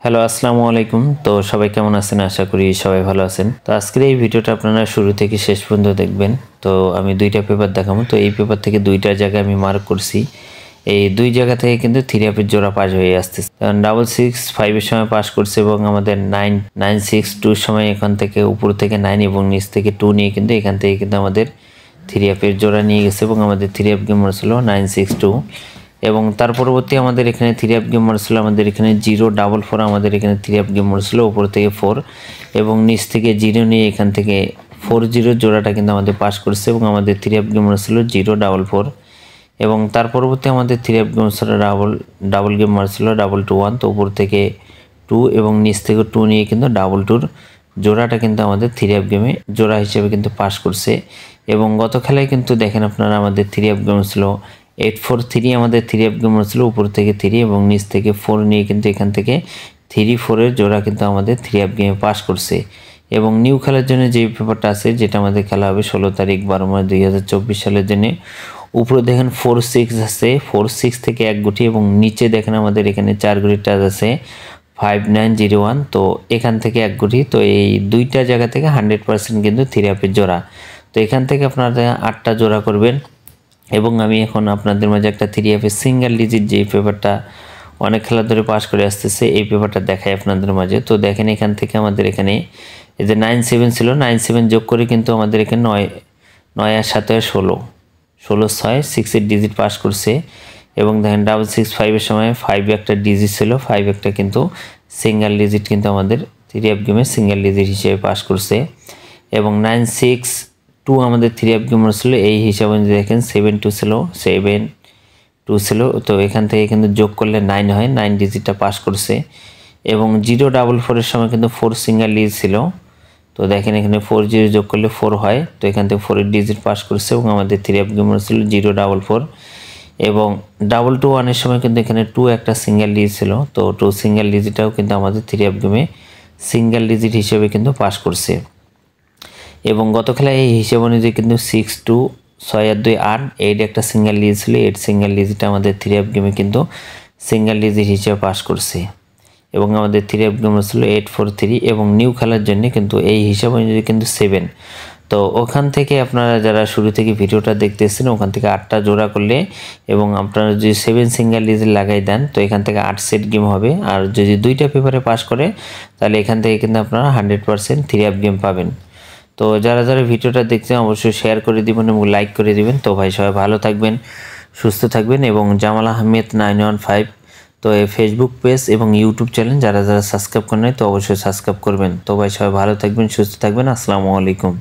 Hello আসসালামু আলাইকুম। তো সবাই কেমন আছেন? আশা করি সবাই ভালো আছেন। তো আজকের এই ভিডিওটা আপনারা শুরু থেকে শেষ পর্যন্ত দেখবেন। তো আমি দুইটা পেপার দেখাবো। তো এই পেপার থেকে দুইটা জায়গায় আমি মার্ক করছি। এই দুই জায়গা থেকে কিন্তু থ্রি আপের জোড়া পাস হয়ে আসতেছে। কারণ 665 এর সময় পাস করছে এবং আমাদের 962 সময় এখান থেকে উপর থেকে 9 এবং নিচ থেকে 2 নিয়ে কিন্তু এখান থেকে কিন্তু আমাদের থ্রি আপের জোড়া নিয়ে গেছে এবং আমাদের থ্রি আপ গেমার ছিল 962 এবং তার পরবর্তী আমাদের এখানে থ্রি আপ গেমার ছিল আমাদের এখানে 044 আমাদের এখানে থ্রি আপ গেমার ছিল উপর থেকে 4 এবং নিচ থেকে 0 নিয়ে এখান থেকে 40 জোড়াটা কিন্তু আমাদের পাস করছে এবং আমাদের থ্রি আপ গেমার ছিল 044 এবং তার পরবর্তী আমাদের থ্রি আপ গেমার ছিল ডাবল গেমার ছিল 221 তো উপর থেকে 2 এবং নিচ থেকে 2 নিয়ে কিন্তু 2 জোড়াটা কিন্তু আমাদের থ্রি আপ গেমে জোড়া হিসেবে কিন্তু পাস করছে এবং গত খেলায় কিন্তু দেখেন আপনারা আমাদের থ্রি আপ গেম ছিল 843 আমাদের থ্রি আপ গেমার ছিল উপর থেকে 3 এবং নিচ থেকে 4 নিয়ে কিন্তু এখান থেকে 3-4 এর জোড়া কিন্তু আমাদের থ্রি আপ গেমে পাস করছে এবং নিউ খেলার জন্য যে পেপারটা আছে যেটা আমাদের খেলা হবে 16 তারিখ 12 মার্চ 2024 সালের জন্য উপরে দেখেন 4-6 আছে 4-6 থেকে এক গুটি এবং নিচে দেখেন আমাদের এখানে 4 গুটি টাচ আছে 5901 তো এখান থেকে এক গুটি তো এই দুইটা জায়গা থেকে 100% কিন্তু থ্রি আপের জোড়া তো এখান থেকে আপনারা 8টা জোড়া করবেন এবং আমি এখন আপনাদের মাঝে একটা থ্রি আপের সিঙ্গেল ডিজিট যে পেপারটা অনেক খেলা ধরে পাস করে আসতেছে এই পেপারটা দেখাই আপনাদের মাঝে তো দেখেন এখান থেকে আমাদের এখানে এই যে 97 ছিল 97 যোগ করে কিন্তু আমাদের এখানে 9 আর 7 আর 16 6 এর ডিজিট পাস করছে এবং দেখেন 665 এর সময় 5 একটা ডিজিট ছিল 5 একটা কিন্তু সিঙ্গেল ডিজিট কিন্তু আমাদের থ্রি আপ গেমে সিঙ্গেল ডিজিট হিসেবে পাস করছে এবং 962 আমাদের থ্রি আপ গেমার ছিল এই হিসাবে দেখেন 72 ছিল 72 ছিল তো এখান থেকে কিন্তু যোগ করলে 9 হয় 9 ডিজিটটা পাস করছে এবং 044 এর সময় কিন্তু 4 সিঙ্গেল ডিজিট ছিল তো দেখেন এখানে 40 যোগ করলে 4 হয় তো এখান থেকে 4 এর ডিজিট পাস করছে এবং আমাদের থ্রি আপ গেমার ছিল 044 এবং 221 এর সময় কিন্তু এখানে 2 একটা সিঙ্গেল ডিজিট ছিল তো 2 সিঙ্গেল ডিজিটটাও কিন্তু আমাদের থ্রি আপ গেমে সিঙ্গেল ডিজিট হিসেবে কিন্তু পাস করছে এবং গত খেলায় এই হিসেব অনুযায়ী কিন্তু 6-2-6-2-8 এইট একটা সিঙ্গেল ডিজিট ছিল 8 সিঙ্গেল ডিজিট আমাদের থ্রি আপ গেমে কিন্তু সিঙ্গেল ডিজিট হিসেবে পাস করছে এবং আমাদের থ্রি আপ গেম ছিল 843 এবং নিউ খেলার জন্য কিন্তু এই হিসাব অনুযায়ী কিন্তু 7 তো ওখান থেকে আপনারা যারা শুরু থেকে ভিডিওটা দেখতেছেন ওখান থেকে 8টা জোড়া করলে এবং আপনারা যদি 7 সিঙ্গেল ডিজিট লাগাই দেন তো এখান থেকে 8 সেট গেম হবে আর যদি দুইটা পেপারে পাস করে তাহলে এখান থেকে কিন্তু আপনারা 100% থ্রি আপ গেম পাবেন তো যারা যারা ভিডিওটা দেখছেন অবশ্যই শেয়ার করে দিবেন এবং লাইক করে দিবেন তো ভাই সবাই ভালো থাকবেন সুস্থ থাকবেন এবং জামাল আহমেদ 915 তো এই ফেসবুক পেজ এবং ইউটিউব চ্যানেল যারা যারা সাবস্ক্রাইব করেন নাই তো অবশ্যই সাবস্ক্রাইব করবেন তো ভাই সবাই ভালো থাকবেন সুস্থ থাকবেন আসসালামু আলাইকুম।